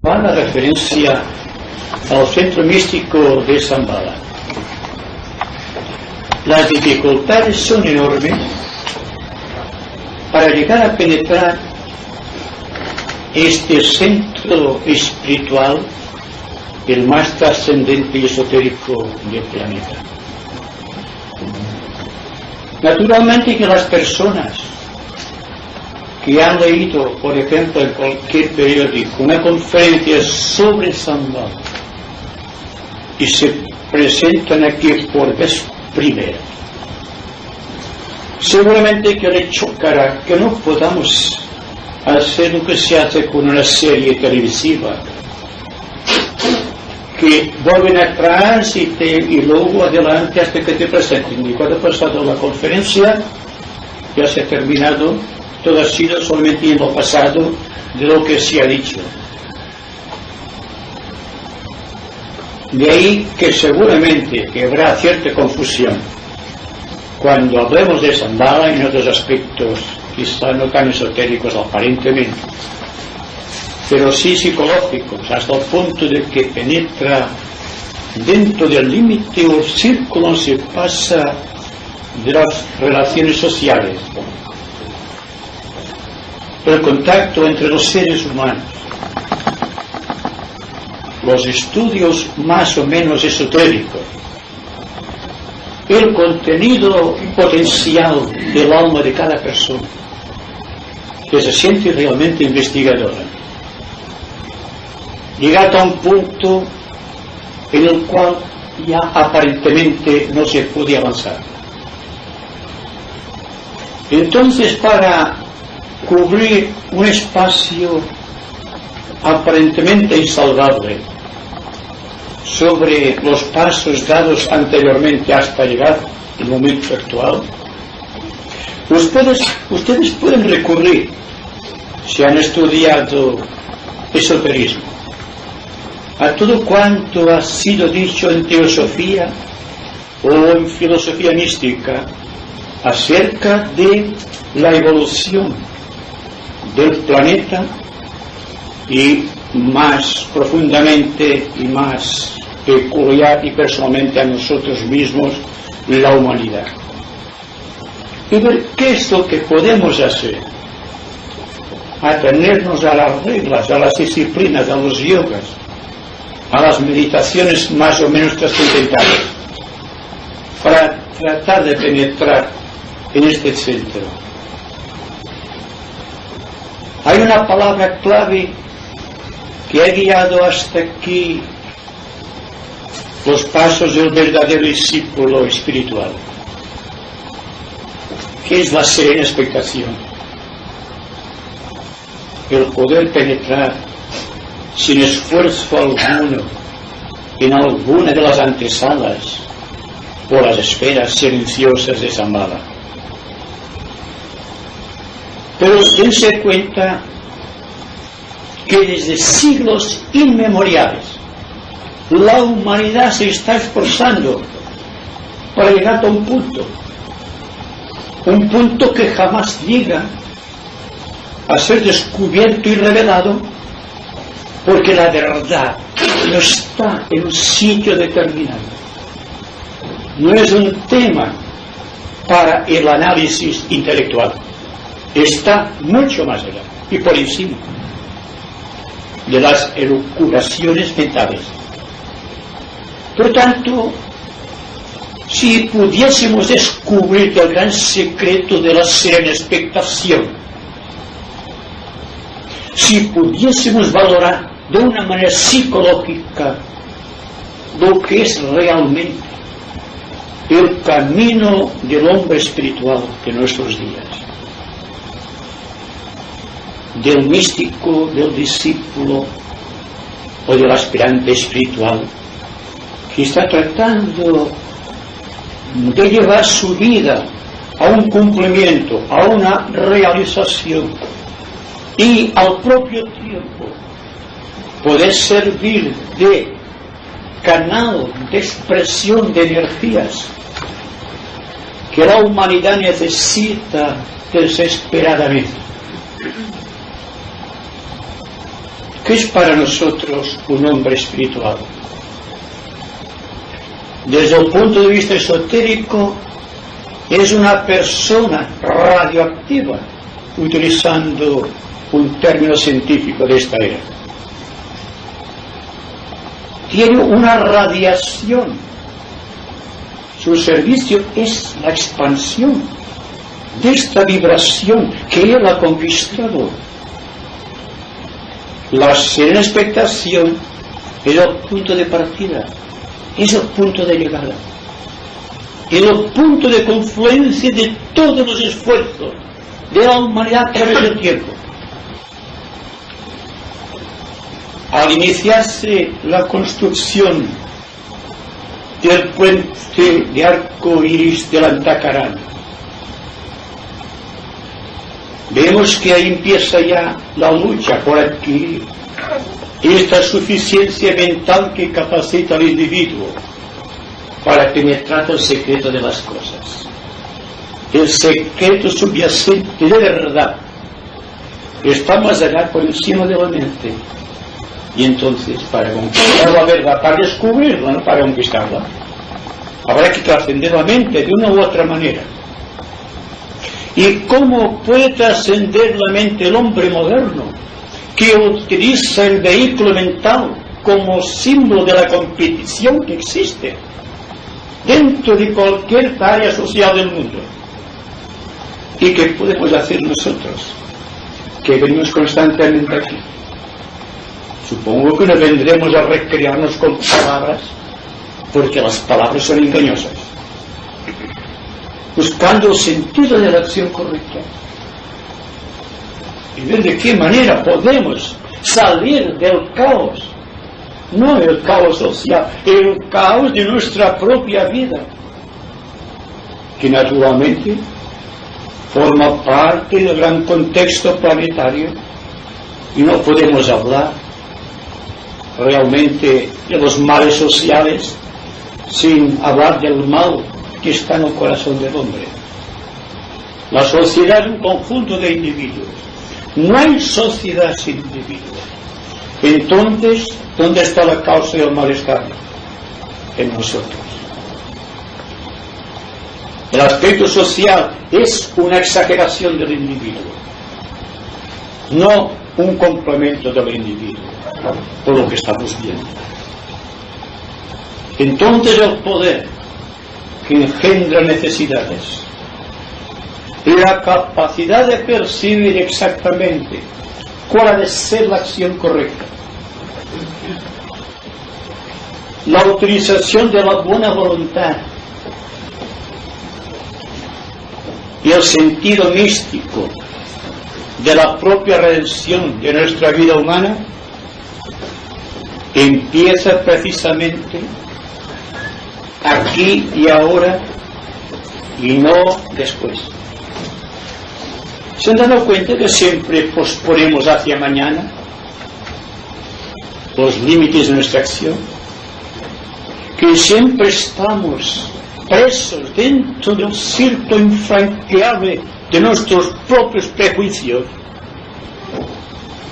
va la referencia al centro místico de Shambhala. Las dificultades son enormes para llegar a penetrar este centro espiritual, el más trascendente y esotérico del planeta. Naturalmente que las personas que han leído, por ejemplo, en cualquier periódico, una conferencia sobre Shambhala y se presentan aquí por vez primera, seguramente que les chocará que no podamos hacer lo que se hace con una serie televisiva, que vuelven atrás y luego adelante hasta que te presenten. Y cuando ha pasado la conferencia, ya se ha terminado, todo ha sido solamente en lo pasado de lo que se ha dicho. De ahí que seguramente que habrá cierta confusión cuando hablemos de Shambhala y en otros aspectos quizá no tan esotéricos aparentemente, pero sí psicológicos, hasta el punto de que penetra dentro del límite o círculo, se pasa de las relaciones sociales, el contacto entre los seres humanos, los estudios más o menos esotéricos, el contenido potencial del alma de cada persona que se siente realmente investigadora, llegar a un punto en el cual ya aparentemente no se puede avanzar. Entonces, para cubrir un espacio aparentemente insalvable sobre los pasos dados anteriormente hasta llegar al momento actual, ustedes pueden recurrir, si han estudiado esoterismo, a todo cuanto ha sido dicho en teosofía o en filosofía mística acerca de la evolución del planeta y más profundamente y más peculiar y personalmente a nosotros mismos, la humanidad, y ver qué es lo que podemos hacer, atenernos a las reglas, a las disciplinas, a los yogas, a las meditaciones más o menos trascendentales, para tratar de penetrar en este centro. Hay una palabra clave que ha guiado hasta aquí los pasos del verdadero discípulo espiritual, que es la serena expectación, el poder penetrar sin esfuerzo alguno en alguna de las antesalas o las esferas silenciosas de Shambhala. Pero dense cuenta que desde siglos inmemoriales la humanidad se está esforzando para llegar a un punto que jamás llega a ser descubierto y revelado, porque la verdad no está en un sitio determinado, no es un tema para el análisis intelectual, está mucho más allá y por encima de las elucubraciones mentales. Por tanto, si pudiésemos descubrir el gran secreto de la serena expectación, si pudiésemos valorar de una manera psicológica lo que es realmente el camino del hombre espiritual de nuestros días, del místico, del discípulo o del aspirante espiritual que está tratando de llevar su vida a un cumplimiento, a una realización, y al propio tiempo poder servir de canal de expresión de energías que la humanidad necesita desesperadamente. ¿Qué es para nosotros un hombre espiritual? Desde el punto de vista esotérico, es una persona radioactiva, utilizando un término científico de esta era. Tiene una radiación. Su servicio es la expansión de esta vibración que él ha conquistado. La serena expectación es el punto de partida, es el punto de llegada, es el punto de confluencia de todos los esfuerzos de la humanidad a través del tiempo. Al iniciarse la construcción del puente de arco iris del Antacarán, vemos que ahí empieza ya la lucha por adquirir esta suficiencia mental que capacita al individuo para penetrar el secreto de las cosas, el secreto subyacente de verdad está más allá, por encima de la mente. Y entonces, para conquistar la verdad, para descubrirla, no para conquistarla, habrá que trascender la mente de una u otra manera. ¿Y cómo puede trascender la mente el hombre moderno, que utiliza el vehículo mental como símbolo de la competición que existe dentro de cualquier área social del mundo? ¿Y qué podemos hacer nosotros, que venimos constantemente aquí? Supongo que no vendremos a recrearnos con palabras, porque las palabras son engañosas, buscando el sentido de la acción correcta y ver de qué manera podemos salir del caos, no el caos social, el caos de nuestra propia vida, que naturalmente forma parte del gran contexto planetario, y no podemos hablar realmente de los males sociales sin hablar del mal que está en el corazón del hombre. La sociedad es un conjunto de individuos. No hay sociedad sin individuos. Entonces, ¿dónde está la causa del malestar? En nosotros. El aspecto social es una exageración del individuo, no un complemento del individuo, por lo que estamos viendo. Entonces el poder que engendra necesidades y la capacidad de percibir exactamente cuál ha de ser la acción correcta, la utilización de la buena voluntad y el sentido místico de la propia redención de nuestra vida humana empieza precisamente aquí y ahora y no después. ¿Se han dado cuenta que siempre posponemos hacia mañana los límites de nuestra acción? Que siempre estamos presos dentro del círculo infranqueable de nuestros propios prejuicios,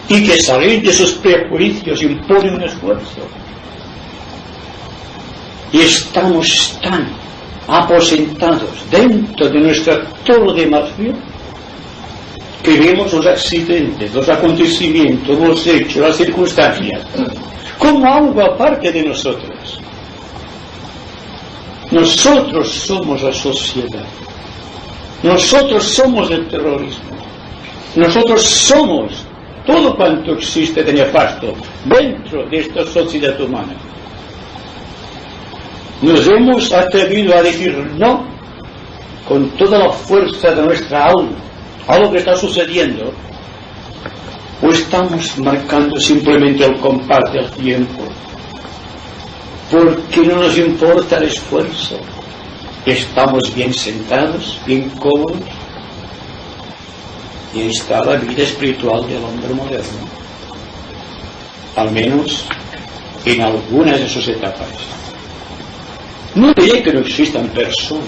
y que salir de esos prejuicios impone un esfuerzo, y estamos tan aposentados dentro de nuestra torre de marfil que vemos los accidentes, los acontecimientos, los hechos, las circunstancias como algo aparte de nosotros. Nosotros somos la sociedad, nosotros somos el terrorismo, nosotros somos todo cuanto existe de nefasto dentro de esta sociedad humana. Nos hemos atrevido a decir no con toda la fuerza de nuestra alma a lo que está sucediendo, o estamos marcando simplemente el compás del tiempo porque no nos importa el esfuerzo, estamos bien sentados, bien cómodos. Y ahí está la vida espiritual del hombre moderno, al menos en algunas de sus etapas. No diré que no existan personas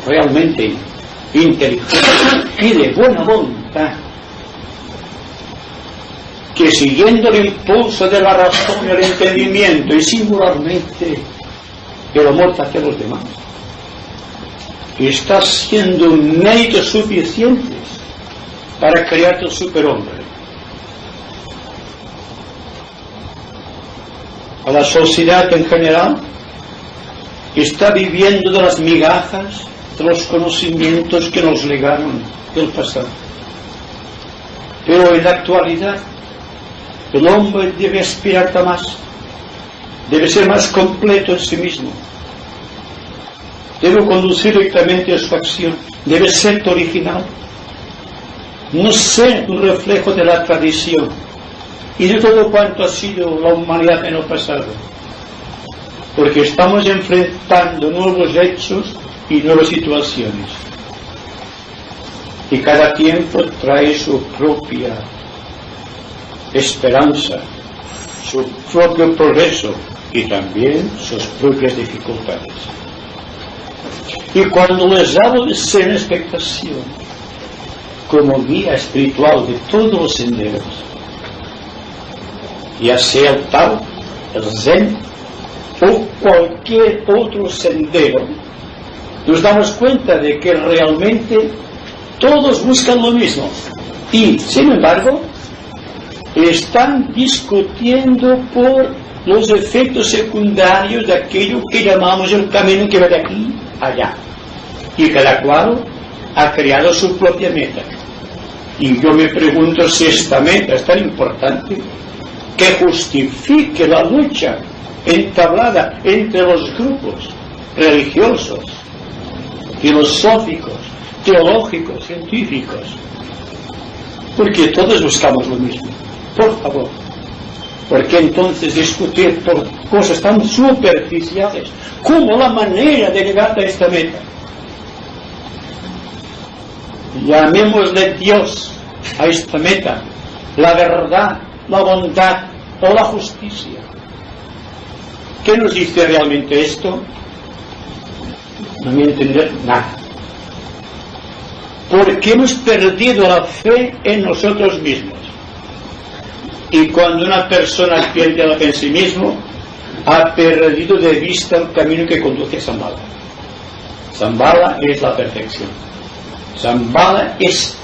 realmente inteligentes y de buena voluntad que siguiendo el impulso de la razón y el entendimiento, y singularmente el amor hacia los demás, está siendo méritos suficientes para crear el superhombre. A la sociedad en general está viviendo de las migajas de los conocimientos que nos legaron del pasado. Pero en la actualidad el hombre debe aspirar a más, debe ser más completo en sí mismo, debe conducir directamente a su acción, debe ser original, no ser un reflejo de la tradición y de todo cuanto ha sido la humanidad en el pasado, porque estamos enfrentando nuevos hechos y nuevas situaciones, y cada tiempo trae su propia esperanza, su propio progreso y también sus propias dificultades. Y cuando les hablo de ser expectación como guía espiritual de todos los senderos, ya sea el Tao, el Zen o cualquier otro sendero, nos damos cuenta de que realmente todos buscan lo mismo y, sin embargo, están discutiendo por los efectos secundarios de aquello que llamamos el camino que va de aquí a allá, y cada cual ha creado su propia meta. Y yo me pregunto si esta meta es tan importante que justifique la lucha entablada entre los grupos religiosos, filosóficos, teológicos, científicos, porque todos buscamos lo mismo. Por favor, ¿por qué entonces discutir por cosas tan superficiales como la manera de llegar a esta meta? Llamémosle Dios a esta meta, la verdad, la bondad o la justicia. ¿Qué nos dice realmente esto? No voy a entender nada. Porque hemos perdido la fe en nosotros mismos. Y cuando una persona pierde la fe en sí mismo, ha perdido de vista el camino que conduce a Shambhala. Shambhala es la perfección. Shambhala es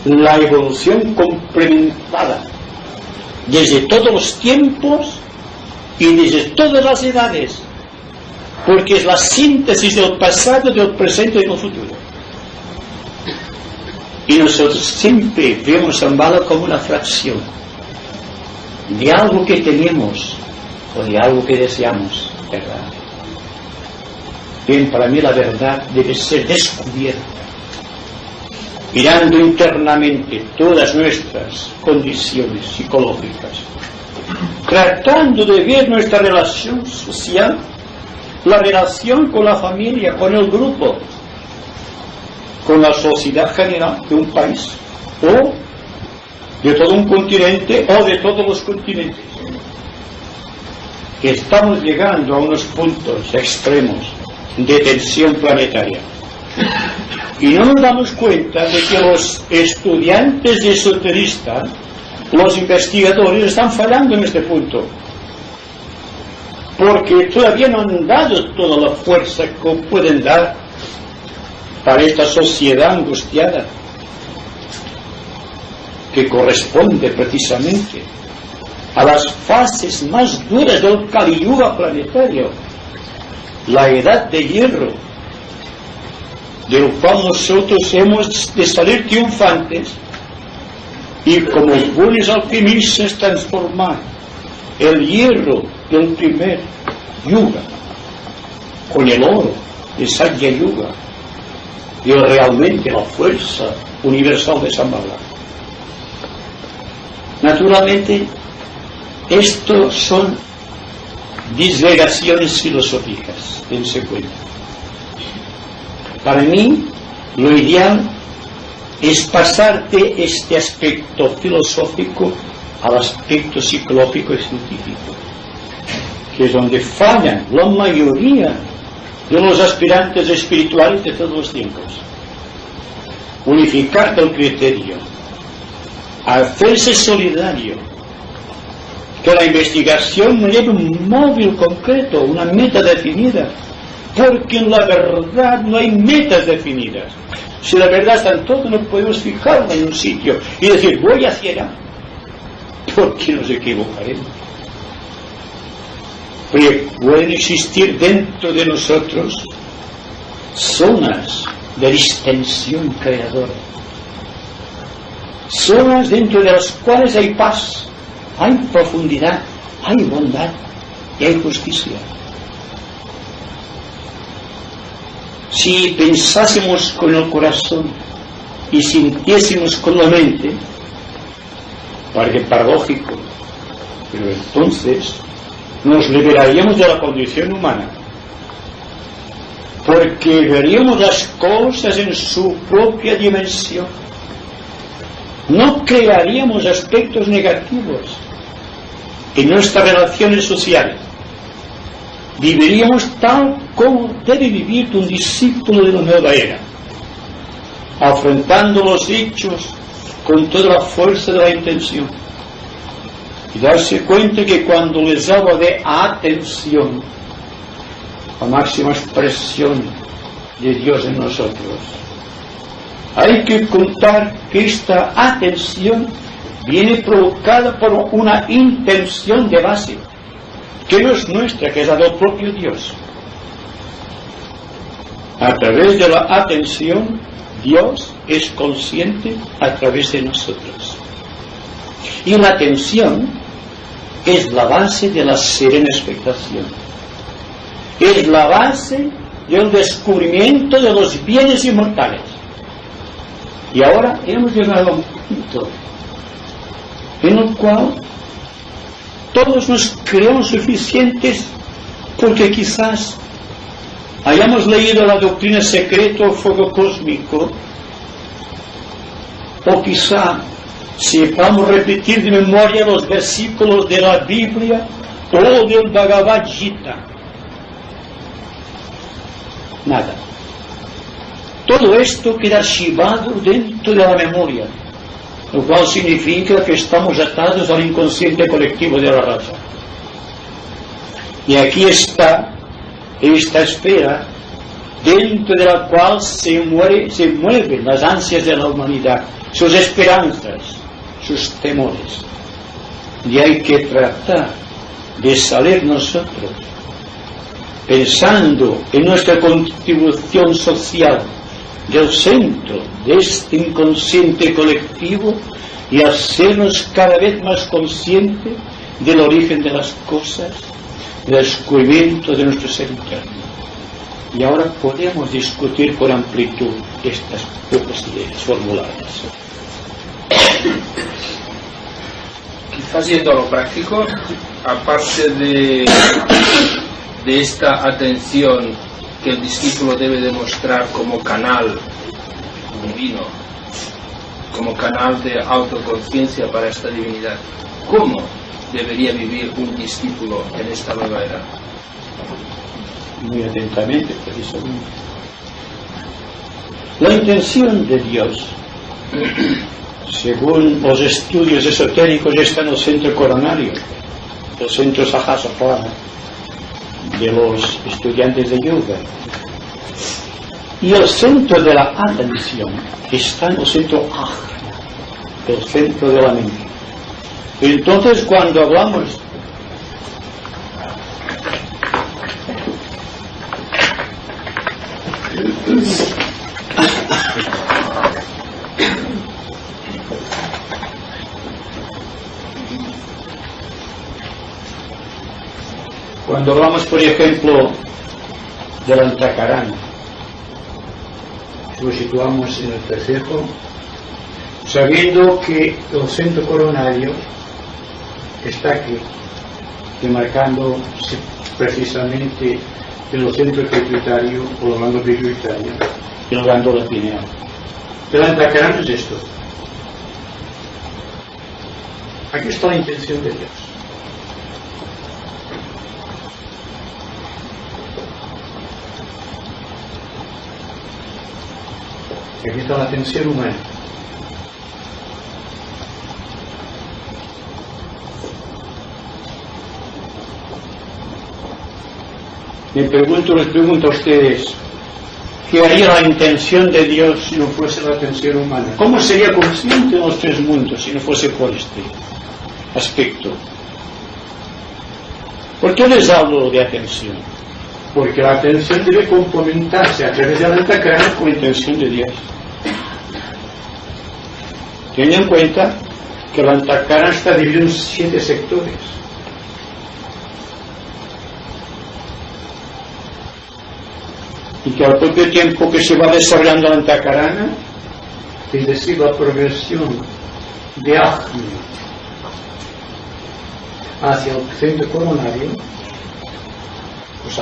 la evolución complementada desde todos los tiempos y desde todas las edades, porque es la síntesis del pasado, del presente y del futuro. Y nosotros siempre vemos Shambhala como una fracción de algo que tenemos o de algo que deseamos, ¿verdad? Bien, para mí la verdad debe ser descubierta, mirando internamente todas nuestras condiciones psicológicas, tratando de ver nuestra relación social, la relación con la familia, con el grupo, con la sociedad general de un país, o de todo un continente, o de todos los continentes. Estamos llegando a unos puntos extremos de tensión planetaria. Y no nos damos cuenta de que los estudiantes de esoterista, los investigadores, están fallando en este punto. Porque todavía no han dado toda la fuerza que pueden dar para esta sociedad angustiada, que corresponde precisamente a las fases más duras del Kali Yuga planetario, la edad de hierro, del cual nosotros hemos de salir triunfantes y como buenos alquimistas transformar el hierro del primer yuga con el oro de Satya Yuga y realmente la fuerza universal de Shambhala. Naturalmente, estos son disgregaciones filosóficas, dense cuenta. Para mí, lo ideal es pasar de este aspecto filosófico al aspecto psicológico y científico, que es donde fallan la mayoría de los aspirantes espirituales de todos los tiempos. Unificar el criterio hacerse solidario, que la investigación no lleve un móvil concreto, una meta definida, porque en la verdad no hay metas definidas. Si la verdad está en todo, no podemos fijarla en un sitio y decir voy hacia allá, porque nos equivocaremos. Porque pueden existir dentro de nosotros zonas de distensión creadora, zonas dentro de las cuales hay paz, hay profundidad, hay bondad y hay justicia. Si pensásemos con el corazón y sintiésemos con la mente, parece paradójico, pero entonces nos liberaríamos de la condición humana, porque veríamos las cosas en su propia dimensión. No crearíamos aspectos negativos en nuestras relaciones sociales. Viviríamos tal como debe vivir un discípulo de la nueva era, afrontando los hechos con toda la fuerza de la intención, y darse cuenta que cuando les hablo de atención, la máxima expresión de Dios en nosotros, hay que contar que esta atención viene provocada por una intención de base, que no es nuestra, que es la del propio Dios. A través de la atención, Dios es consciente a través de nosotros. Y la atención es la base de la serena expectación. Es la base del descubrimiento de los bienes inmortales. Y ahora hemos llegado a un punto en el cual todos nos creemos suficientes porque quizás hayamos leído la doctrina secreta o fuego cósmico, o quizá sepamos repetir de memoria los versículos de la Biblia o del Bhagavad Gita. Nada. Todo esto queda archivado dentro de la memoria, lo cual significa que estamos atados al inconsciente colectivo de la raza. Y aquí está esta esfera dentro de la cual se mueven las ansias de la humanidad, sus esperanzas, sus temores. Y hay que tratar de salir nosotros pensando en nuestra contribución social del centro de este inconsciente colectivo y hacernos cada vez más conscientes del origen de las cosas, del descubrimiento de nuestro ser interno. Y ahora podemos discutir con amplitud estas pocas ideas formuladas. Quizás yendo a lo práctico, aparte de esta atención que el discípulo debe demostrar como canal divino, como canal de autoconciencia para esta divinidad, ¿cómo debería vivir un discípulo en esta nueva era? Muy atentamente, precisamente. La intención de Dios, según los estudios esotéricos, está en el centro coronario, el centro Sahasrara de los estudiantes de yoga. Y el centro de la atención está en el centro ajna, el centro de la mente. Entonces, cuando hablamos por ejemplo del antakarana, lo situamos en el tercero, sabiendo que el centro coronario está aquí, demarcando precisamente el centro pituitario o el glándula pituitaria y el glándula pineal. El antakarana es esto. Aquí está la intención de Dios. Aquí está la atención humana. les pregunto a ustedes, ¿qué haría la intención de Dios si no fuese la atención humana? ¿Cómo sería consciente de los tres mundos si no fuese por este aspecto? ¿Por qué les hablo de atención? Porque la atención debe complementarse a través de la antacarana con la intención de Dios. Tengan en cuenta que la antacarana está dividida en 7 sectores. Y que al propio tiempo que se va desarrollando la antacarana, es decir, la progresión de Ajna hacia el centro coronario, pues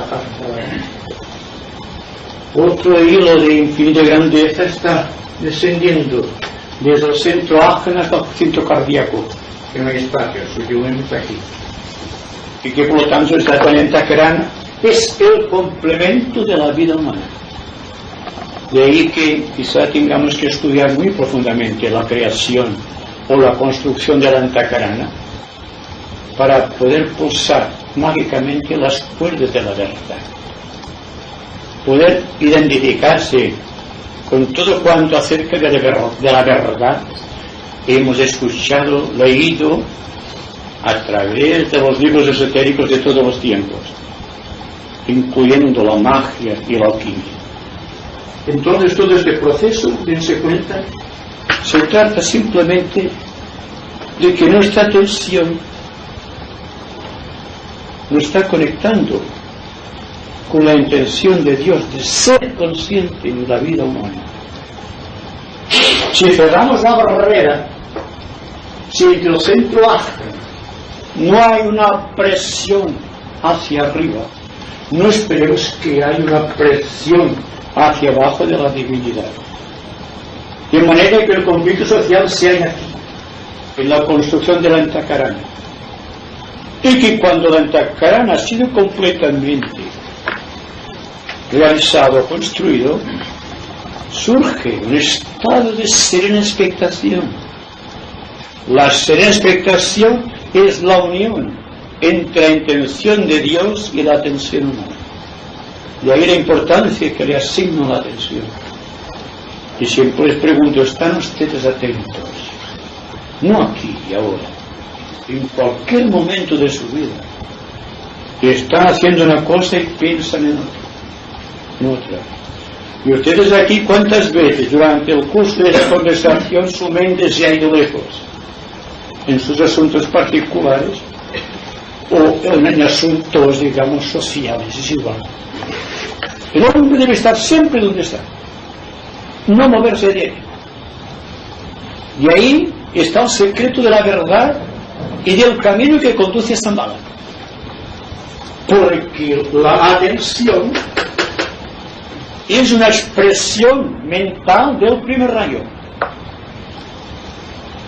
otro hilo de infinita grandeza está descendiendo desde el centro Ajna hasta el centro cardíaco, que no hay espacio, suyo está aquí, y que por lo tanto esta antacarana es el complemento de la vida humana. De ahí que quizá tengamos que estudiar muy profundamente la creación o la construcción de la antacarana para poder pulsar mágicamente las cuerdas de la verdad, poder identificarse con todo cuanto acerca de la verdad hemos escuchado, leído a través de los libros esotéricos de todos los tiempos, incluyendo la magia y la alquimia. Entonces todo este proceso, dense cuenta, se trata simplemente de que nuestra atención nos está conectando con la intención de Dios de ser consciente de la vida humana. Si cerramos la barrera, si entre el centro Ajna no hay una presión hacia arriba, no esperemos que haya una presión hacia abajo de la divinidad. De manera que el conflicto social se haya aquí, en la construcción de la antacarana. Y que cuando la antacarana ha sido completamente realizado, construido, surge un estado de serena expectación. La serena expectación es la unión entre la intención de Dios y la atención humana. De ahí la importancia que le asigno a la atención. Y siempre les pregunto, ¿están ustedes atentos? No aquí y ahora, en cualquier momento de su vida. Están haciendo una cosa y piensan en otra. Y ustedes aquí, ¿cuántas veces durante el curso de la conversación su mente se ha ido lejos? En sus asuntos particulares o en asuntos, digamos, sociales, es igual. El hombre debe estar siempre donde está, no moverse de ahí. Y ahí está el secreto de la verdad y del camino que conduce a Shambhala. Porque la atención es una expresión mental del primer rayo,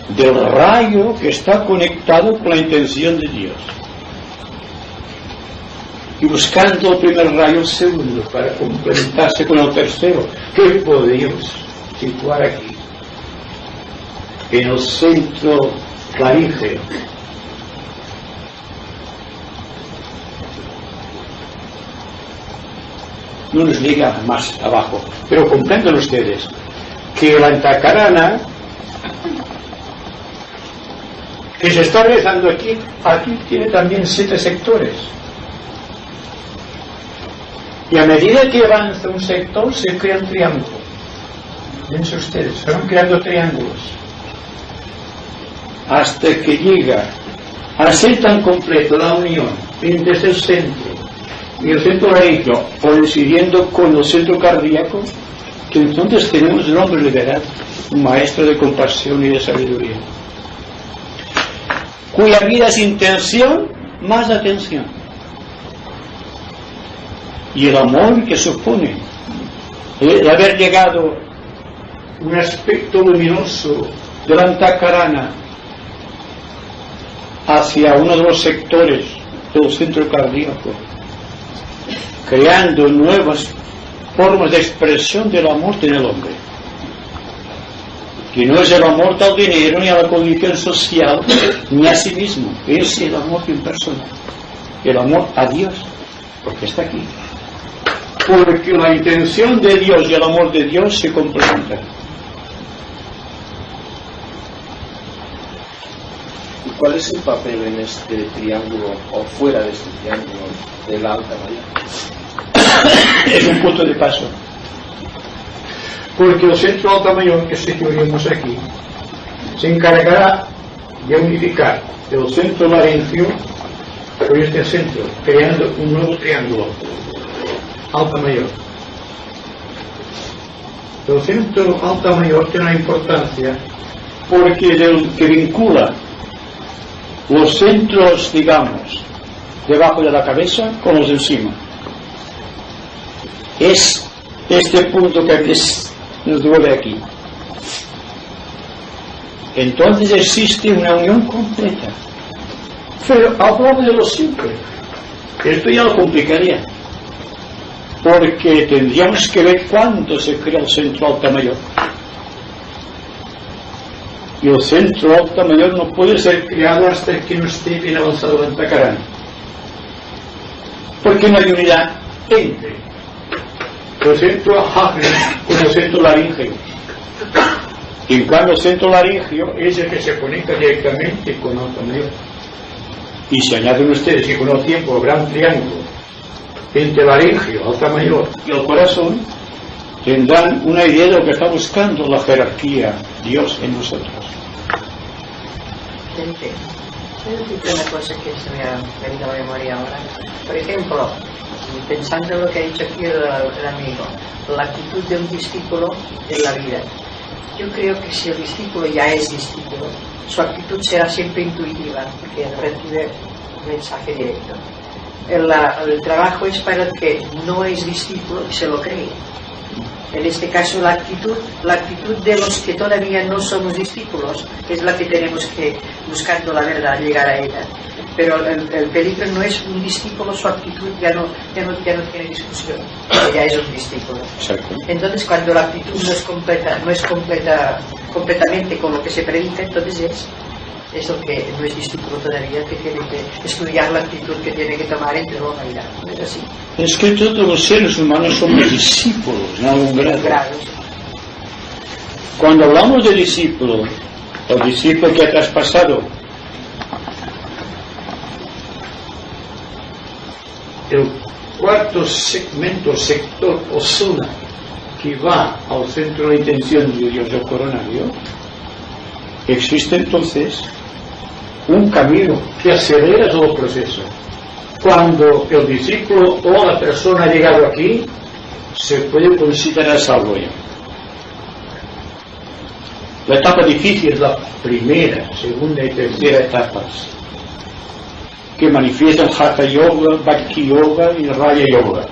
del rayo que está conectado con la intención de Dios, y buscando el primer rayo, el segundo, para complementarse con el tercero, que podemos situar aquí, en el centro clarígeo. No nos llega más abajo, pero comprendan ustedes que la antacarana que se está realizando aquí tiene también 7 sectores. Y a medida que avanza un sector, se crea un triángulo. Fíjense ustedes, se van creando triángulos. Hasta que llega a ser tan completo la unión entre el centro y el centro raíco, coincidiendo con el centro cardíaco, que entonces tenemos el hombre liberado, un maestro de compasión y de sabiduría, cuya vida es intención más atención. Y el amor que supone el haber llegado un aspecto luminoso de la antacarana hacia uno de los sectores del centro cardíaco, creando nuevas formas de expresión del amor en el hombre, que no es el amor al dinero ni a la condición social ni a sí mismo, es el amor impersonal, el amor a Dios, porque está aquí. porque la intención de Dios y el amor de Dios se complementan. ¿Y cuál es el papel en este triángulo, o fuera de este triángulo, de la alta mayor? Es un punto de paso. Porque el centro alta mayor, que situaremos aquí, se encargará de unificar el centro laringio con este centro, creando un nuevo triángulo alta mayor. El centro alta mayor tiene una importancia porque es el que vincula los centros, digamos, debajo de la cabeza con los de encima. Es este punto que nos duele aquí. Entonces existe una unión completa. Pero hablamos de lo simple. Esto ya lo complicaría. Porque tendríamos que ver cuándo se crea el centro alta mayor. Y el centro alta mayor no puede ser creado hasta que no esté bien avanzado en Tacarán. Porque no hay unidad entre el centro ajagre con el centro laríngeo. Y en cambio el centro laríngeo es el que se conecta directamente con alta mayor. Y si añaden ustedes que con el tiempo el gran triángulo entre laringio, alta mayor y el corazón, tendrán una idea de lo que está buscando la jerarquía Dios en nosotros. ¿Puedo decirte una cosa que se me ha venido a la memoria ahora? Por ejemplo, pensando en lo que ha dicho aquí el amigo, la actitud de un discípulo en la vida. Yo creo que si el discípulo ya es discípulo, su actitud será siempre intuitiva, porque recibe mensaje directo. El trabajo es para el que no es discípulo y se lo cree. En este caso la actitud de los que todavía no somos discípulos es la que tenemos que, buscando la verdad, llegar a ella. Pero el peligro no es un discípulo, su actitud ya no tiene discusión, ya es un discípulo. Exacto. Entonces cuando la actitud no es completamente con lo que se predica, entonces es lo que no es discípulo todavía, que tiene que estudiar la actitud que tiene que tomar entre la humanidad. ¿No es así? Es que todos los seres humanos somos discípulos en algún grado. Cuando hablamos de discípulo, el discípulo que ha traspasado el cuarto segmento, sector o zona que va al centro de intención de Dios del coronario, existe entonces un camino que acelera todo el proceso. Cuando el discípulo o la persona ha llegado aquí, se puede considerar salvo ya. La etapa difícil es la primera, segunda y tercera etapas, que manifiestan Hatha Yoga, Bhakti Yoga y Raya Yoga.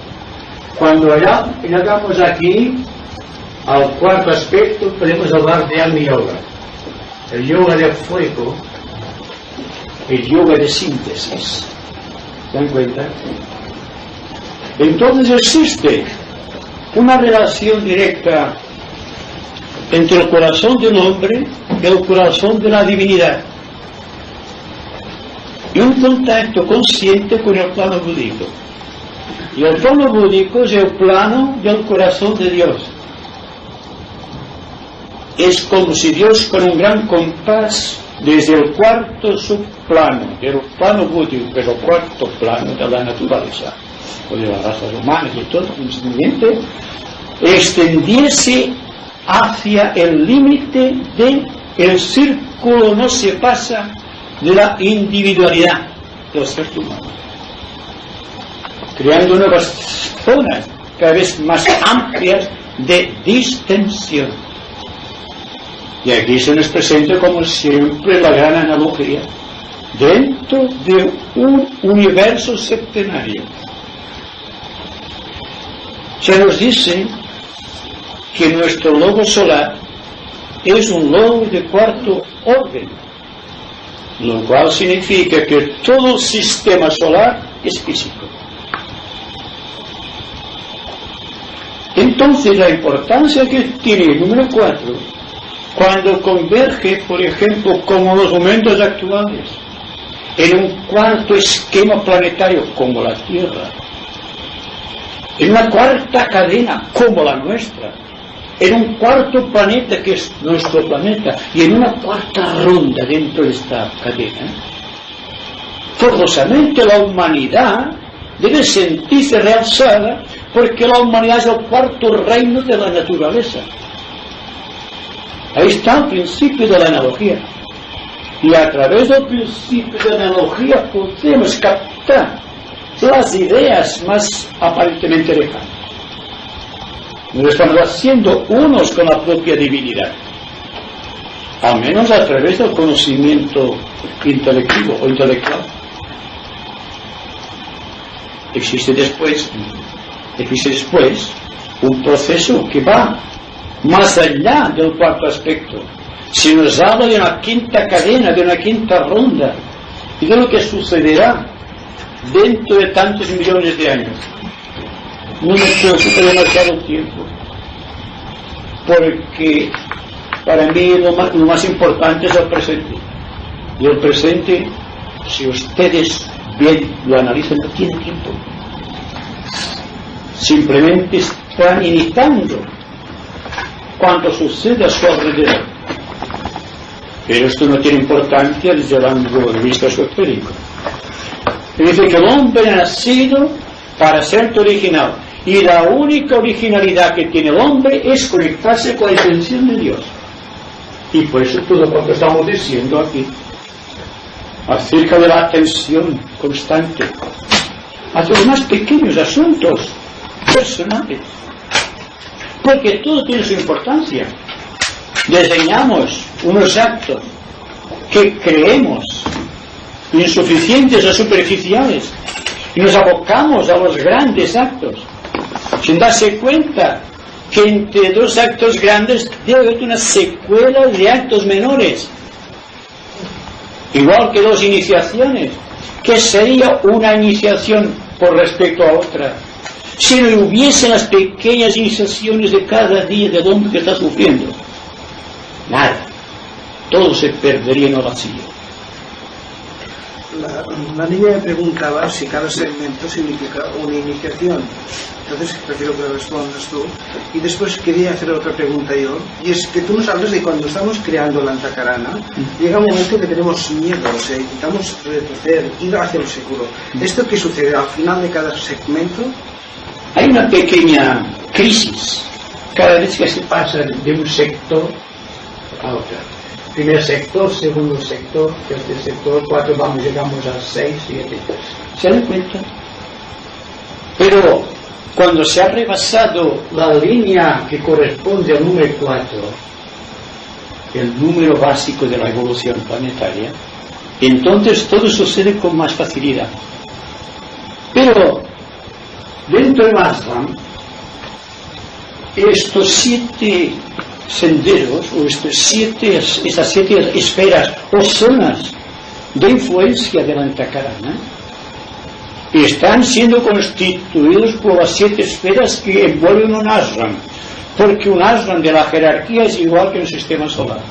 Cuando llegamos aquí al cuarto aspecto, podemos hablar de Agni Yoga, el yoga de fuego, el yoga de síntesis. ¿Se dan cuenta? Entonces existe una relación directa entre el corazón del hombre y el corazón de la divinidad, y un contacto consciente con el plano búdico. Y el plano búdico es el plano del corazón de Dios. Es como si Dios, con un gran compás, desde el cuarto subplano del plano búdico, pero cuarto plano de la naturaleza o de las razas humanas y todo conscientemente, extendiese hacia el límite del círculo no se pasa de la individualidad de los seres humanos, creando nuevas zonas cada vez más amplias de distensión. Y aquí se nos presenta, como siempre, la gran analogía dentro de un universo septenario. Se nos dice que nuestro logo solar es un logo de cuarto orden, lo cual significa que todo el sistema solar es físico. Entonces la importancia que tiene el número 4 cuando converge, por ejemplo, como los momentos actuales, en un cuarto esquema planetario como la Tierra, en una cuarta cadena como la nuestra, en un cuarto planeta que es nuestro planeta, y en una cuarta ronda dentro de esta cadena, forzosamente la humanidad debe sentirse realzada, porque la humanidad es el cuarto reino de la naturaleza. Ahí está el principio de la analogía. Y a través del principio de la analogía podemos captar las ideas más aparentemente lejanas. Nos estamos haciendo unos con la propia divinidad, al menos a través del conocimiento intelectivo o intelectual. Existe después un proceso que va más allá del cuarto aspecto. Se nos habla de una quinta cadena, de una quinta ronda, y de lo que sucederá dentro de tantos millones de años. No me preocupa demasiado el tiempo, porque para mí lo más importante es el presente. Y el presente, si ustedes bien lo analizan, no tiene tiempo. Simplemente están imitando cuanto sucede a su alrededor. Pero esto no tiene importancia desde el ángulo de vista esotérico. Dice que el hombre ha nacido para ser original, y la única originalidad que tiene el hombre es conectarse con la intención de Dios. Y por eso todo lo que estamos diciendo aquí acerca de la atención constante hacia los más pequeños asuntos personales, porque todo tiene su importancia. Diseñamos unos actos que creemos insuficientes o superficiales y nos abocamos a los grandes actos sin darse cuenta que entre dos actos grandes debe haber una secuela de actos menores, igual que dos iniciaciones. ¿Qué sería una iniciación por respecto a otra si no hubiesen las pequeñas iniciaciones de cada día del hombre que está sufriendo? Nada, todo se perdería en el vacío. La niña me preguntaba si cada segmento significa una iniciación. Entonces prefiero que lo respondas tú. Y después quería hacer otra pregunta yo, y es que tú nos hablas de cuando estamos creando la antakarana, llega un momento que tenemos miedo, o sea, intentamos retroceder, ir hacia lo seguro. ¿Esto qué sucede al final de cada segmento? Hay una pequeña crisis cada vez que se pasa de un sector a otro. Primer sector, segundo sector, tercer sector, 4, llegamos a 6, 7. ¿Se dan cuenta? Pero cuando se ha rebasado la línea que corresponde al número 4, el número básico de la evolución planetaria, entonces todo sucede con más facilidad. Pero dentro de Ashram, estos 7 senderos, o estas 7 esferas o zonas de influencia de la antakarana, están siendo constituidos por las 7 esferas que envuelven un ashram, porque un ashram de la jerarquía es igual que un sistema solar.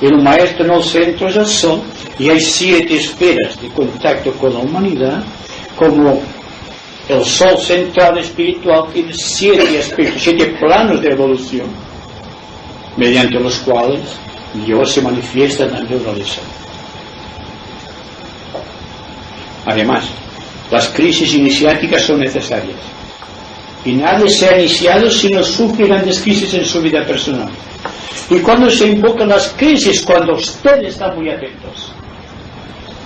El maestro en el centro es el sol, y hay 7 esferas de contacto con la humanidad, como el sol central espiritual tiene 7 aspectos, 7 planos de evolución, mediante los cuales Dios se manifiesta en la naturaleza. Además, las crisis iniciáticas son necesarias, y nadie se ha iniciado si no sufre grandes crisis en su vida personal. Y cuando se invocan las crisis, cuando ustedes están muy atentos,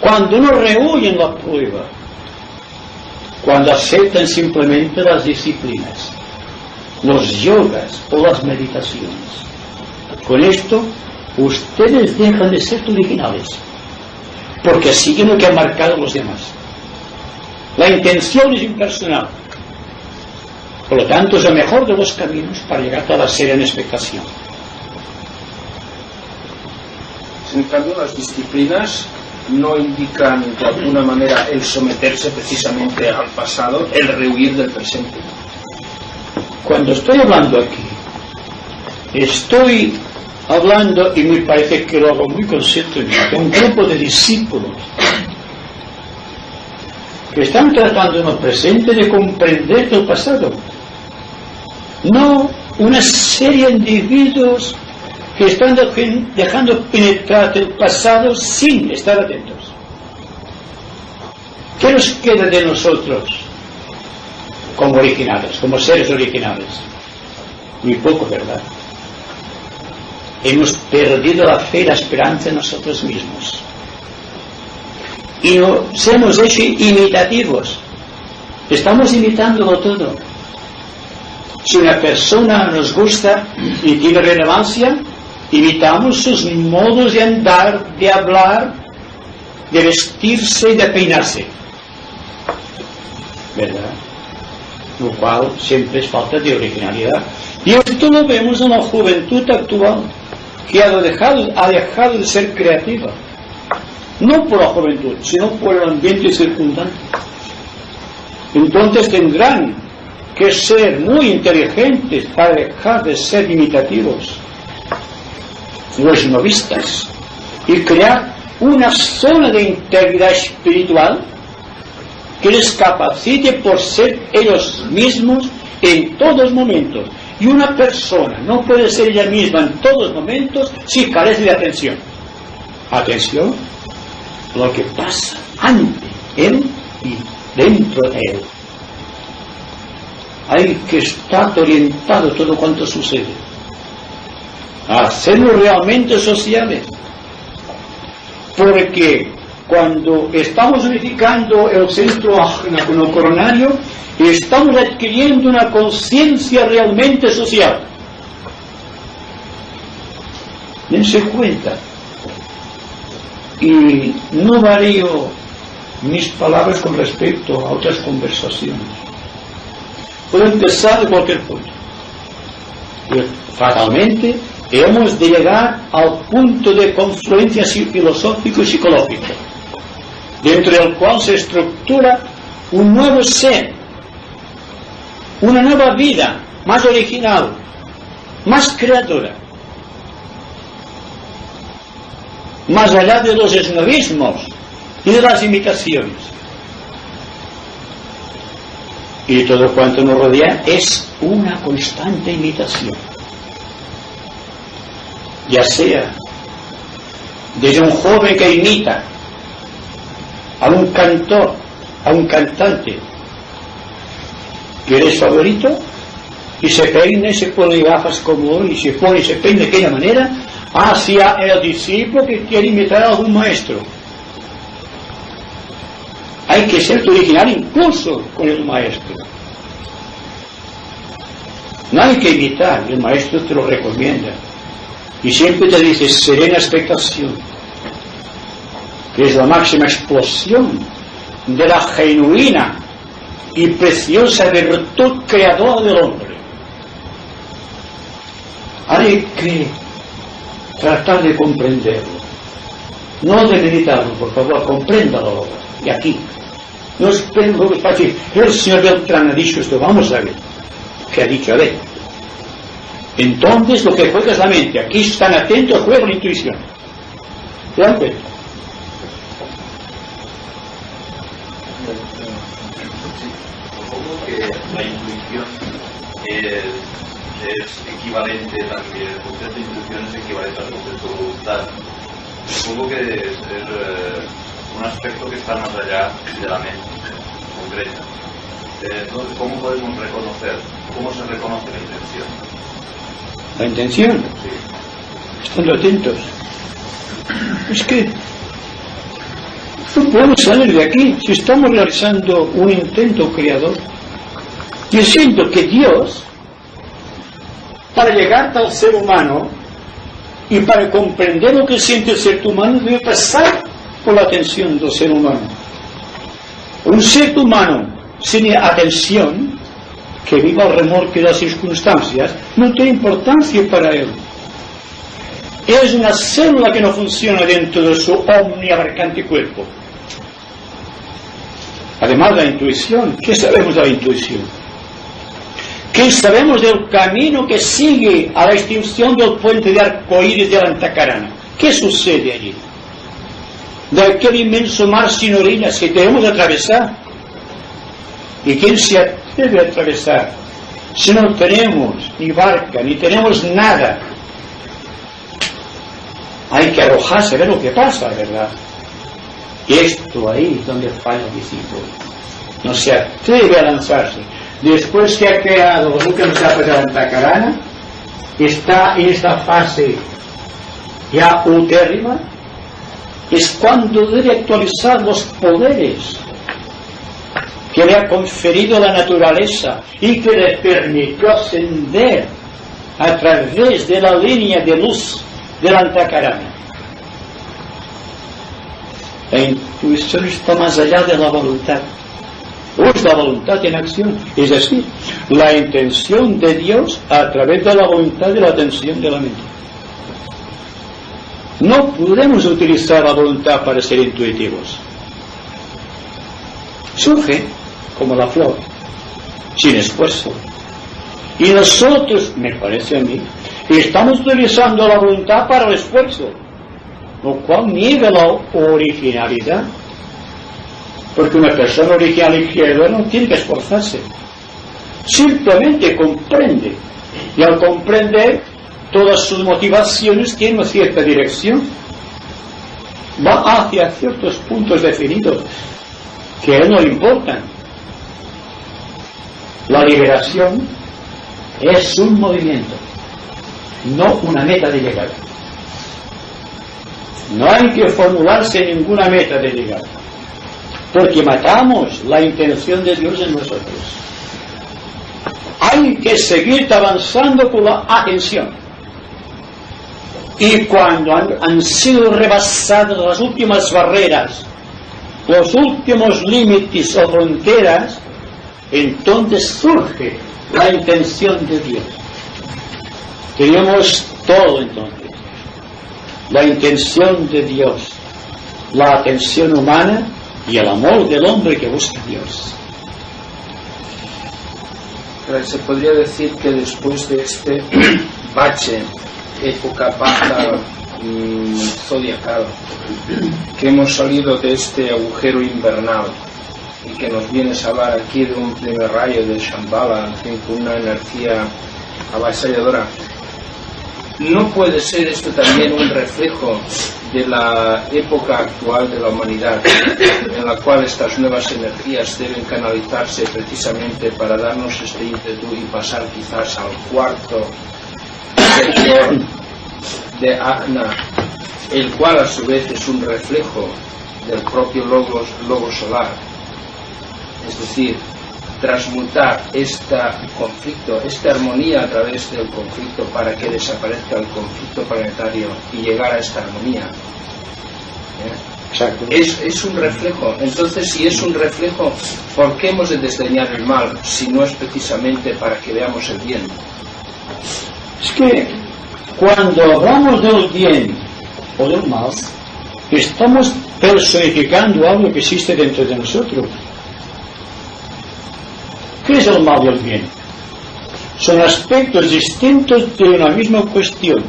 cuando no rehuyen la prueba, cuando aceptan simplemente las disciplinas, los yogas o las meditaciones. Con esto, ustedes dejan de ser originales, porque siguen lo que han marcado los demás. La intención es impersonal, por lo tanto es el mejor de los caminos para llegar a la serena expectación. En cambio, las disciplinas no indican de alguna manera el someterse precisamente al pasado, el rehuir del presente. Cuando estoy hablando aquí, estoy hablando, y me parece que lo hago muy conscientemente, de un grupo de discípulos que están tratando en el presente de comprender el pasado. No una serie de individuos que están dejando penetrar el pasado sin estar atentos. ¿Qué nos queda de nosotros como originales, como seres originales? Muy poco, ¿verdad? Hemos perdido la fe y la esperanza en nosotros mismos. Y nos hemos hecho imitativos. Estamos imitándolo todo. Si una persona nos gusta y tiene relevancia, imitamos sus modos de andar, de hablar, de vestirse y de peinarse. ¿Verdad? Lo cual siempre es falta de originalidad. Y esto lo vemos en la juventud actual, que ha dejado de ser creativa. No por la juventud, sino por el ambiente circundante. Entonces tendrán que ser muy inteligentes para dejar de ser imitativos, los novistas, y crear una zona de integridad espiritual que les capacite por ser ellos mismos en todos momentos. Y una persona no puede ser ella misma en todos momentos si carece de atención. Atención, lo que pasa ante él y dentro de él. Hay que estar orientado a todo cuanto sucede, a hacerlo realmente sociales, porque cuando estamos unificando el centro coronario, estamos adquiriendo una conciencia realmente social. Dense cuenta, y no varío mis palabras con respecto a otras conversaciones. Puedo empezar de cualquier punto. Y fatalmente hemos de llegar al punto de confluencia filosófico y psicológico, dentro del cual se estructura un nuevo ser, una nueva vida, más original, más creadora, más allá de los esnovismos y de las imitaciones. Y todo cuanto nos rodea es una constante imitación, ya sea desde un joven que imita a un cantor, a un cantante que eres favorito, y se peina y se pone gafas como hoy, y se pone y se peina de aquella manera, hacia el discípulo que quiere imitar a algún maestro. Hay que ser original incluso con el maestro. No hay que imitar, el maestro te lo recomienda. Y siempre te dice serena expectación, que es la máxima explosión de la genuina y preciosa virtud creadora del hombre. Hay que tratar de comprenderlo, no de meditarlo, por favor, compréndalo ahora, y aquí. No esperen lo que es fácil. El señor Beltrán ha dicho esto, vamos a ver. ¿Qué ha dicho? A ver. Entonces lo que juega es la mente. Aquí están atentos, juega la intuición. ¿Se dan cuenta? Supongo que la intuición es equivalente también, el concepto de intuición es equivalente al concepto de voluntad. Supongo que es un aspecto que está más allá de la mente concreta. Entonces, ¿cómo podemos reconocer? ¿Cómo se reconoce la intención? ¿La intención? Sí. Estando atentos. Es que no podemos salir de aquí si estamos realizando un intento creador. Yo siento que Dios, para llegar al ser humano y para comprender lo que siente el ser humano, debe pasar por la atención del ser humano. Un ser humano sin atención, que viva al remolque de las circunstancias, no tiene importancia para él. Es una célula que no funciona dentro de su omniabarcante cuerpo. Además, la intuición. ¿Qué sabemos de la intuición? ¿Qué sabemos del camino que sigue a la extinción del puente de arcoíris de Antacarana? ¿Qué sucede allí? De aquel inmenso mar sin orillas que debemos atravesar. ¿Y quién se atreve a atravesar si no tenemos ni barca, ni tenemos nada? Hay que arrojarse a ver lo que pasa, ¿verdad? Y esto ahí es donde falla el discípulo. No se atreve a lanzarse. Después que ha creado lo que nos ha pasado en Tacarana, está en esta fase ya utérrima, es cuando debe actualizar los poderes que le ha conferido la naturaleza y que le permitió ascender a través de la línea de luz de la Antacarana. La intuición está más allá de la voluntad. Es la voluntad en acción, es decir, la intención de Dios a través de la voluntad de la atención de la mente. No podemos utilizar la voluntad para ser intuitivos. Surge como la flor, sin esfuerzo. Y nosotros, me parece a mí, estamos utilizando la voluntad para el esfuerzo, lo cual niega la originalidad. Porque una persona original y creadora no tiene que esforzarse. Simplemente comprende. Y al comprender, todas sus motivaciones tienen una cierta dirección. Va hacia ciertos puntos definidos que a él no le importan. La liberación es un movimiento, no una meta de llegada. No hay que formularse ninguna meta de llegada, porque matamos la intención de Dios en nosotros. Hay que seguir avanzando con la atención. Y cuando han sido rebasadas las últimas barreras, los últimos límites o fronteras, entonces surge la intención de Dios. Tenemos todo entonces. La intención de Dios, la atención humana y el amor del hombre que busca a Dios. Se podría decir que después de este bache, época baja zodiacal, que hemos salido de este agujero invernal y que nos vienes a hablar aquí de un primer rayo de Shambhala, en fin, con una energía avasalladora, ¿no puede ser esto también un reflejo de la época actual de la humanidad, en la cual estas nuevas energías deben canalizarse precisamente para darnos este ímpetu y pasar quizás al cuarto sector de Ajna, el cual a su vez es un reflejo del propio logo solar? Es decir, transmutar este conflicto, esta armonía a través del conflicto para que desaparezca el conflicto planetario y llegar a esta armonía. Exacto. Es un reflejo. Entonces, si es un reflejo, ¿por qué hemos de desdeñar el mal si no es precisamente para que veamos el bien? Es que cuando hablamos del bien o del mal, estamos personificando algo que existe dentro de nosotros. ¿Qué es el mal y el bien? Son aspectos distintos de una misma cuestión,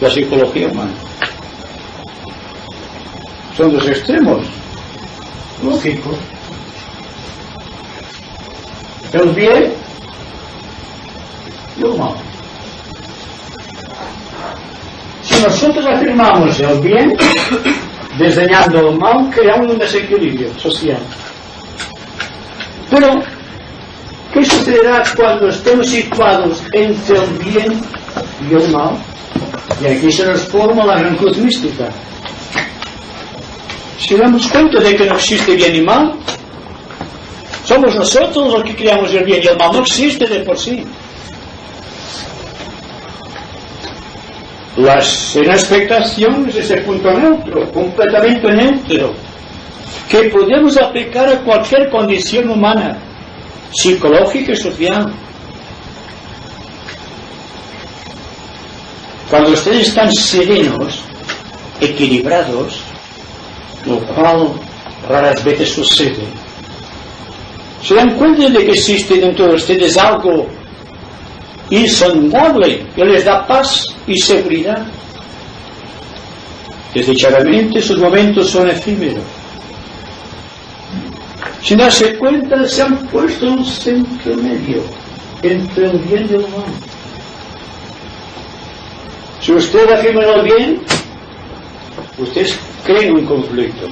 la psicología humana. Son dos extremos lógicos. El bien y el mal. Si nosotros afirmamos el bien, desdeñando el mal, creamos un desequilibrio social. Pero ¿qué sucederá cuando estemos situados entre el bien y el mal? Y aquí se nos forma la gran cruz mística. Si damos cuenta de que no existe bien y mal, somos nosotros los que creamos el bien y el mal no existe de por sí. La serena expectación es ese punto neutro, completamente neutro, que podemos aplicar a cualquier condición humana, psicológica y social. Cuando ustedes están serenos, equilibrados, lo cual raras veces sucede, se dan cuenta de que existe dentro de ustedes algo insondable que les da paz y seguridad. Desdichadamente sus momentos son efímeros. Sin darse cuenta, se han puesto en un centro medio entre el bien y el mal. Si usted afirma el bien, ustedes creen un conflicto.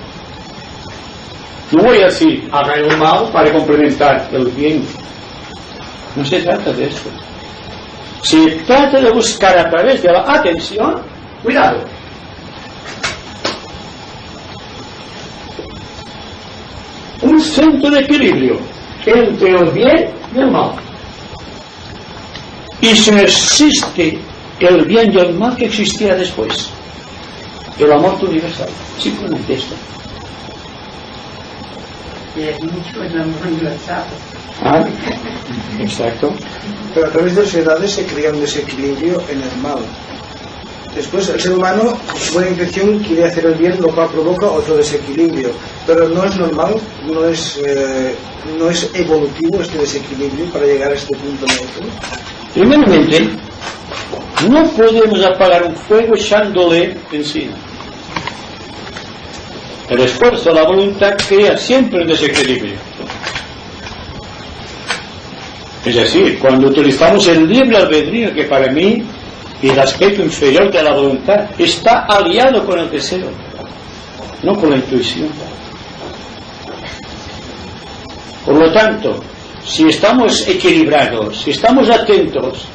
No voy a decir, hagan el mal para complementar el bien. No se trata de eso. Se trata de buscar a través de la atención, cuidado, un centro de equilibrio entre el bien y el mal. Y si no existe el bien y el mal, que existirá después, el amor universal, simplemente esto. Y es mucho el amor universal. Ah, exacto. Pero a través de las edades se crea un desequilibrio en el mal. Después el ser humano, con buena intención, quiere hacer el bien, lo cual provoca otro desequilibrio. Pero no es normal, no es evolutivo este desequilibrio para llegar a este punto neutro. Primeramente, no podemos apagar un fuego echándole encima. El esfuerzo, la voluntad crea siempre un desequilibrio. Es decir, cuando utilizamos el libre albedrío, que para mí es el aspecto inferior de la voluntad, está aliado con el deseo, no con la intuición. Por lo tanto, si estamos equilibrados, si estamos atentos,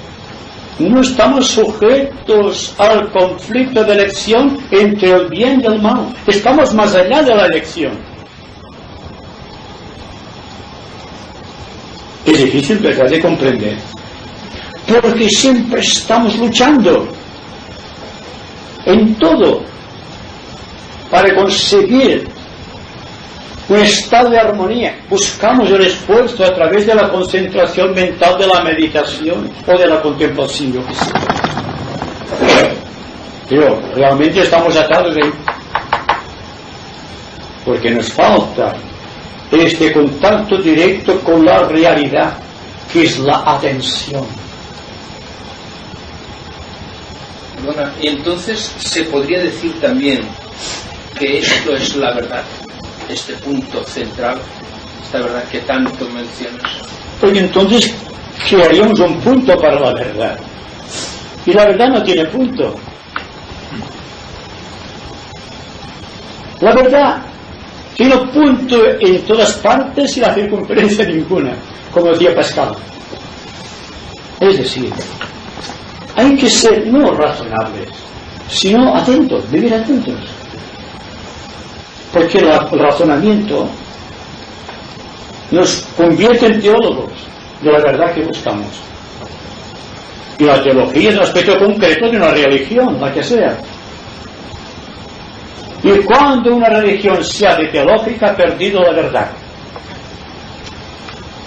no estamos sujetos al conflicto de elección entre el bien y el mal. Estamos más allá de la elección. Es difícil, ¿verdad?, de comprender, porque siempre estamos luchando en todo para conseguir un estado de armonía. Buscamos el esfuerzo a través de la concentración mental, de la meditación o de la contemplación, yo qué sé. Pero realmente estamos atados ahí, porque nos falta este contacto directo con la realidad, que es la atención. Perdona, y entonces se podría decir también que esto es la verdad, este punto central, esta verdad que tanto mencionas. Porque entonces crearíamos un punto para la verdad, y la verdad no tiene punto. La verdad tiene punto en todas partes y la circunferencia ninguna, como decía Pascal. Es decir, hay que ser no razonables, sino atentos, vivir atentos. Porque el razonamiento nos convierte en teólogos de la verdad que buscamos. Y la teología es un aspecto concreto de una religión, la que sea. Y cuando una religión se hace teológica, ha perdido la verdad.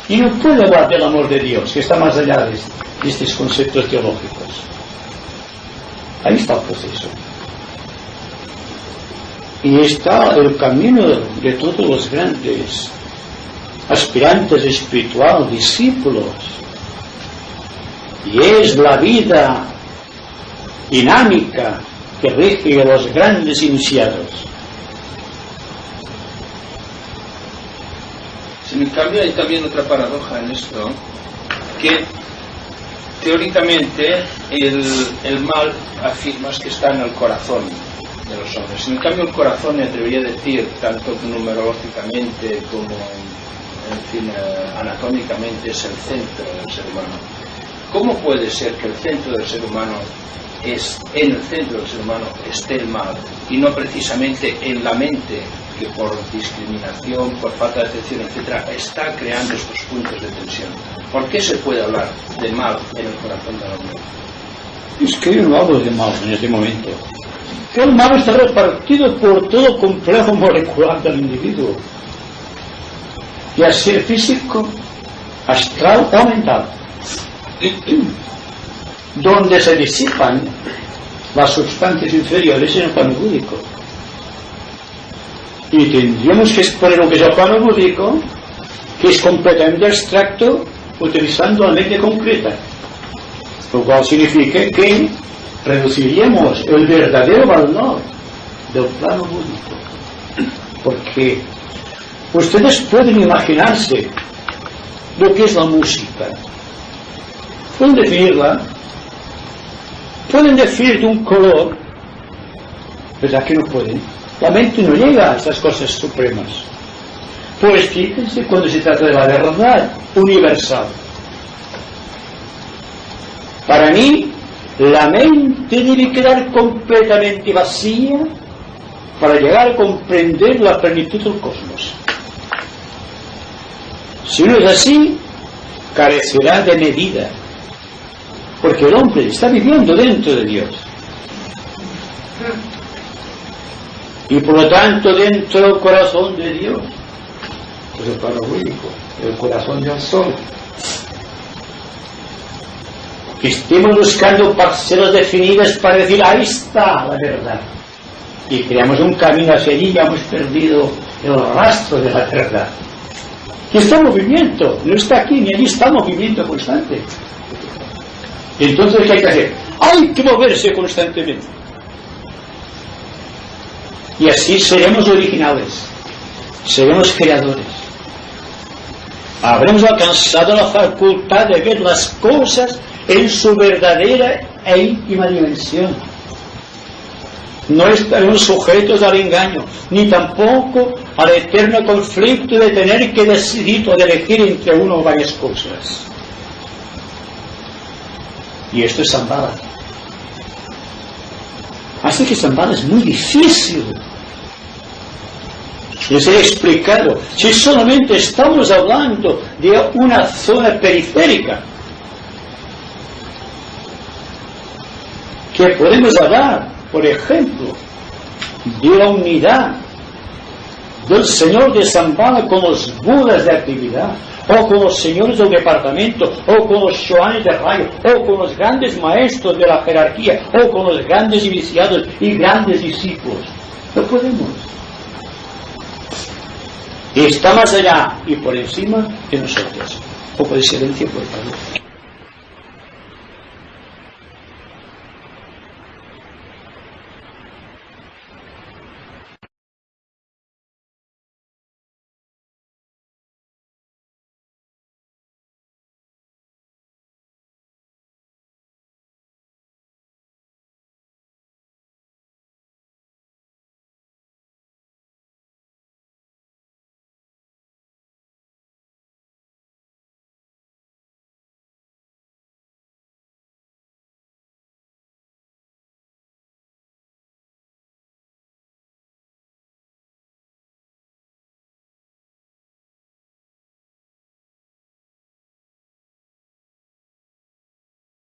Y no puede hablar del amor de Dios, que está más allá de estos conceptos teológicos. Ahí está el proceso. Y está el camino de todos los grandes aspirantes espirituales, discípulos. Y es la vida dinámica que rige a los grandes iniciados. En cambio hay también otra paradoja en esto, que teóricamente el mal afirmas que está en el corazón de los hombres. En cambio el corazón, me atrevería a decir, tanto numerológicamente como en fin, anatómicamente, es el centro del ser humano. ¿Cómo puede ser que el centro del ser humano en el centro del ser humano esté el mal y no precisamente en la mente, que por discriminación, por falta de atención, etcétera, está creando estos puntos de tensión? ¿Por qué se puede hablar de mal en el corazón del hombre? Es que yo no hablo de mal en este momento. El mal está repartido por todo el complejo molecular del individuo, ya sea físico, astral o mental, donde se disipan las sustancias inferiores en el plano búdico. Y tendríamos que exponer lo que es el plano búdico, que es completamente abstracto, utilizando la mente concreta, lo cual significa que reduciríamos el verdadero valor del plano búdico, porque Ustedes pueden imaginarse lo que es la música. Pueden definirla, pueden definir de un color, ¿verdad que no pueden? La mente no llega a estas cosas supremas. Pues fíjense cuando se trata de la verdad universal. Para mí, la mente debe quedar completamente vacía para llegar a comprender la plenitud del cosmos. Si no es así, carecerá de medida, porque el hombre está viviendo dentro de Dios. Y por lo tanto, dentro del corazón de Dios, pues el parabólico, el corazón del sol. Que estemos buscando parcelas definidas para decir, ahí está la verdad. Y creamos un camino hacia allí y hemos perdido el rastro de la verdad. Que está en movimiento, no está aquí ni allí, está en movimiento constante. Y entonces, ¿qué hay que hacer? Hay que moverse constantemente. Y así seremos originales, seremos creadores. Habremos alcanzado la facultad de ver las cosas en su verdadera e íntima dimensión. No estaremos sujetos al engaño, ni tampoco al eterno conflicto de tener que decidir o de elegir entre una o varias cosas. Y esto es Shambhala. Así que Shambhala es muy difícil. Les he explicado, si solamente estamos hablando de una zona periférica, que podemos hablar, por ejemplo, de la unidad del señor de Shambhala con los budas de actividad, o con los señores del departamento, o con los shoanes de rayo, o con los grandes maestros de la jerarquía, o con los grandes iniciados y grandes discípulos. No podemos. Está más allá y por encima de nosotros. Un poco de silencio, por favor.